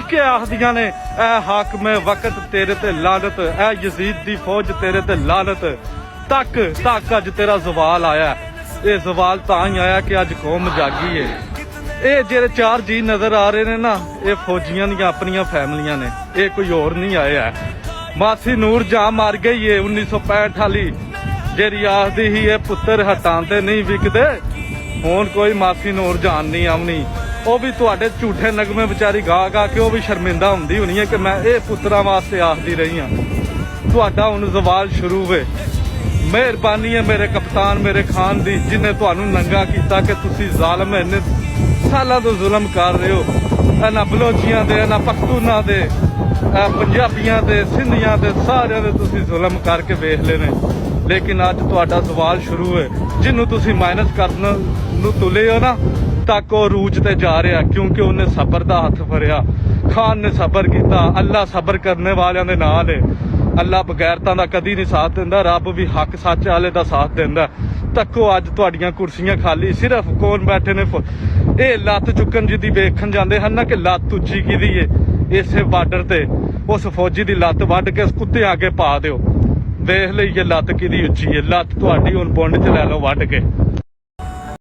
के आखदियां ने ऐ हाकमे वक्त तेरे ते लानत, ऐ यजीद दी फौज तेरे ते लानत। तक तक अज तेरा जवाल आया। ये जवाल तां ही आया कि अज कौम जागी है। ये जेरे 4 जी नजर आ रहे ने ना, ये फौजियां दी अपनियां फैमिलियां ने, ये कोई और नहीं आया है। मासी नूर जहां मर गई है 1965 वाली, जेरी आखदी ही ये पुत्तर हटांदे नहीं विकदे, हुण कोई मासी नूर जान नहीं आउनी। वो भी तुहाडे झूठे नगमे बेचारी गा गा के वो भी शर्मिंदा हुंदी होनी है कि मैं ये पुत्तरां वास्ते आखदी रही हां। तुहाडा हुण जवाल शुरू वे। मेहरबानी है मेरे कप्तान मेरे खान दी, जिन्हें तुहानू नंगा कीता कि तुसी जालम इन्ने सालां तो जुल्म कर रहे हो। इन्हां बलोचियां दे, इन्हां पख्तूनां दे, पंजाबियां दे, सिंधियां दे, सारियां दे तुसी जुल्म करके वेख लेने। लेकिन अज तुहाडा सवाल शुरू है। जिन्नू तुसी माइनस करन नू तुले हो ना, तक वो रूज ते जा रहा, क्योंकि उन्हें सबर दा हथ फड़िया। खान ने सबर किया। अल्लाह सबर करने वालियां दे नाल है। अल्लाह बगैरतां दा कदी नहीं साथ दिंदा, रब भी हक सच वाले दा साथ दिंदा। तक्को अज तुहाडियां कुर्सियां खाली, सिर्फ कौन बैठे ने ये लत्त चुकन जिदी वेखन जांदे हन ना कि लत्त उच्ची कीदी है। इसे बार्डर ते उस फौजी दी लत्त वड्ड के कुत्ते आगे पा दिओ, देख लईए लत्त किदी उच्ची है। लत्त तुहाडी हुण पुंड च लै लो वड्ड के।